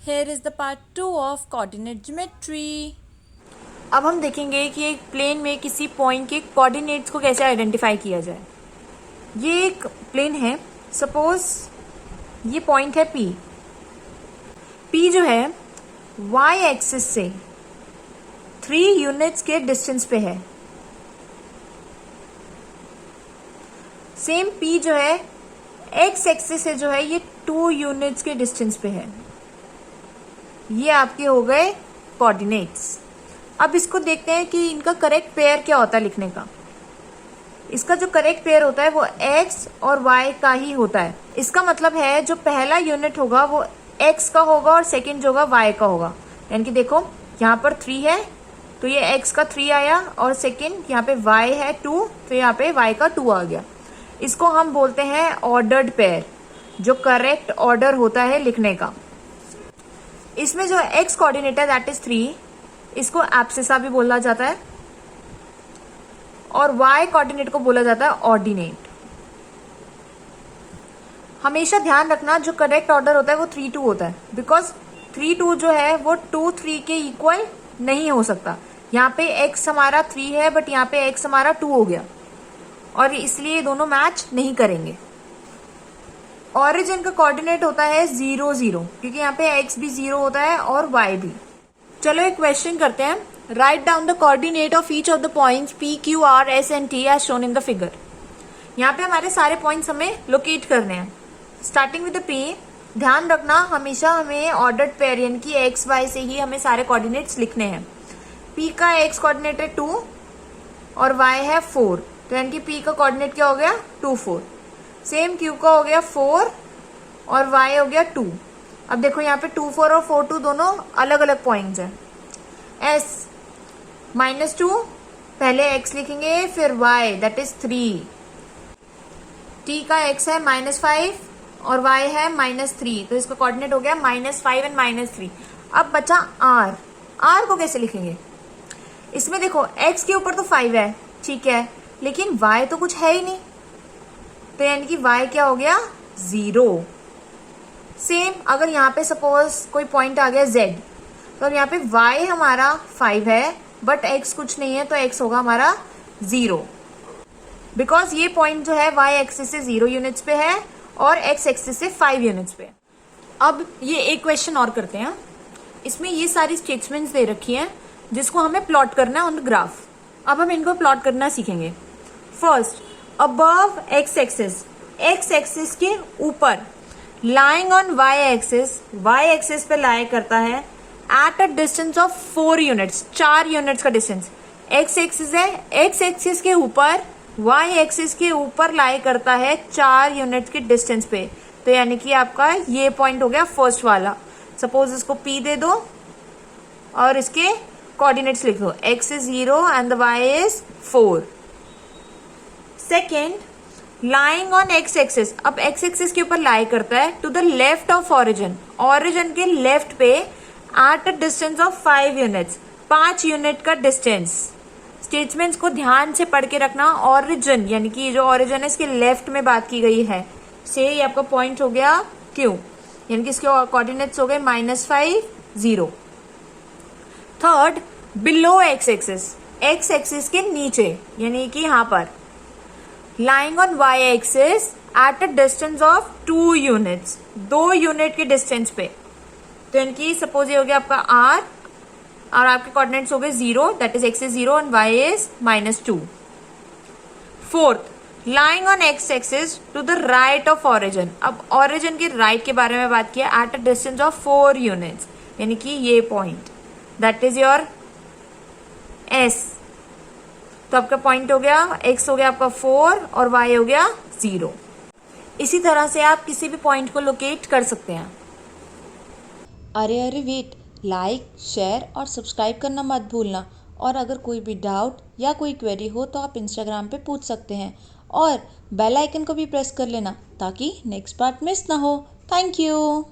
Here is the part 2 of coordinate geometry. अब हम देखेंगे कि एक प्लेन में किसी पॉइंट के कोऑर्डिनेट्स को कैसे आइडेंटिफाई किया जाए। ये एक प्लेन है, सपोज ये पॉइंट है P। P जो है y एक्सिस से 3 यूनिट्स के डिस्टेंस पे है। सेम P जो है x एक्सिस से जो है ये 2 यूनिट्स के डिस्टेंस पे है। ये आपके हो गए कोऑर्डिनेट्स। अब इसको देखते हैं कि इनका करेक्ट पेयर क्या होता है लिखने का। इसका जो करेक्ट पेयर होता है वो x और y का ही होता है। इसका मतलब है जो पहला यूनिट होगा वो x का होगा और सेकंड जो होगा y का होगा। यानी कि देखो यहाँ पर 3 है तो ये x का 3 आया और सेकंड यहाँ पे y है 2 तो यहाँ पे y का 2 आ गया। इसको हम बोलते हैं ऑर्डर्ड पेयर, जो करेक्ट ऑर्डर होता है लिखने का। इसमें जो x कोऑर्डिनेट है दैट इज 3, इसको एब्सिसा भी बोला जाता है और y कोऑर्डिनेट को बोला जाता है ऑर्डिनेट। हमेशा ध्यान रखना जो करेक्ट ऑर्डर होता है वो 3 2 होता है, बिकॉज 3 2 जो है वो 2 3 के इक्वल नहीं हो सकता। यहाँ पे x हमारा 3 है बट यहाँ पे x हमारा 2 हो गया और इसलिए दोनों मैच नहीं करेंगे। ऑरिजिन का कोऑर्डिनेट होता है 0 0, क्योंकि यहाँ पे x भी 0 होता है और y भी। चलो एक क्वेश्चन करते हैं। Right down the coordinate of each of the points P, Q, R, S and T as shown in the figure. यहाँ पे हमारे सारे पॉइंट्स हमें लोकेट करने हैं। स्टार्टिंग विद द P, ध्यान रखना हमेशा हमें ऑर्डर्ड पेयर यानी कि x y से ही हमें सारे कोऑर्डिनेट्स लिखने हैं। P का x कोऑर्डिनेट है 2 और y है 4, तो यानी कि P का कोऑर्डिनेट क्या हो गया 2 4। सेम Q का हो गया 4 और y हो गया 2। अब देखो यहाँ पे 2 4 और 4 2 दोनों अलग अलग पॉइंट्स हैं। S -2 पहले x लिखेंगे फिर y दैट इज 3। T का x है -5 और y है -3, तो इसका कोऑर्डिनेट हो गया -5 एंड -3। अब बचा R। R को कैसे लिखेंगे? इसमें देखो x के ऊपर तो 5 है, ठीक है, लेकिन y तो कुछ है ही नहीं, तो यानी कि y क्या हो गया 0। सेम अगर यहाँ पे सपोज कोई पॉइंट आ गया Z, तो अब यहाँ पे y हमारा 5 है बट x कुछ नहीं है, तो x होगा हमारा 0, बिकॉज ये पॉइंट जो है y एक्सिस से 0 यूनिट्स पे है और x एक्सिस से 5 यूनिट्स पे। अब ये एक क्वेश्चन और करते हैं। इसमें ये सारी स्टेटमेंट्स दे रखी हैं जिसको हमें प्लॉट करना है ऑन द ग्राफ। अब हम इनको प्लॉट करना सीखेंगे। फर्स्ट, अबव x एक्सिस के ऊपर, लाइंग ऑन y एक्सिस पे लाई करता है eight a distance of 4 units, 4 units का डिस्टेंस। x एक्सिस है, x एक्सिस के ऊपर y एक्सिस के ऊपर लाई करता है 4 यूनिट्स के डिस्टेंस पे, तो यानी कि आपका ये पॉइंट हो गया फर्स्ट वाला। सपोज इसको P दे दो और इसके कोऑर्डिनेट्स लिख दो, x is 0 and the y is 4। Second, lying on x axis, अब x एक्सिस के ऊपर लाई करता है to the left of origin, origin के लेफ्ट पे at a distance of 5 units, 5 unit का डिस्टेंस। स्टेटमेंट्स को ध्यान से पढ़ के रखना। ऑरिजिन यानी कि जो ऑरिजिन है इसके लेफ्ट में बात की गई है, से ये आपका पॉइंट हो गया Q, यानी कि इसके कोऑर्डिनेट्स हो गए -5 0। थर्ड, बिलो x एक्सिस के नीचे यानी कि यहाँ पर, lying on y axis at a distance of 2 units, 2 unit के डिस्टेंस पे, तो यानी कि सपोज ये हो गया आपका R और आपके कोऑर्डिनेट्स हो गए 0 that is x is 0 and y is -2। Fourth, lying on x axis to the right of origin, अब ऑरिजिन के राइट के बारे में बात किया at a distance of 4 units, यानी कि ये point that is your S। तो आपका पॉइंट हो गया x हो गया आपका 4 और y हो गया 0। इसी तरह से आप किसी भी पॉइंट को लोकेट कर सकते हैं। अरे वेट, लाइक शेयर और सब्सक्राइब करना मत भूलना। और अगर कोई भी डाउट या कोई क्वेरी हो तो आप इंस्टाग्राम पे पूछ सकते हैं और बेल आइकन को भी प्रेस कर लेना ताकि नेक्स्ट पार्ट मिस ना हो। Thank you.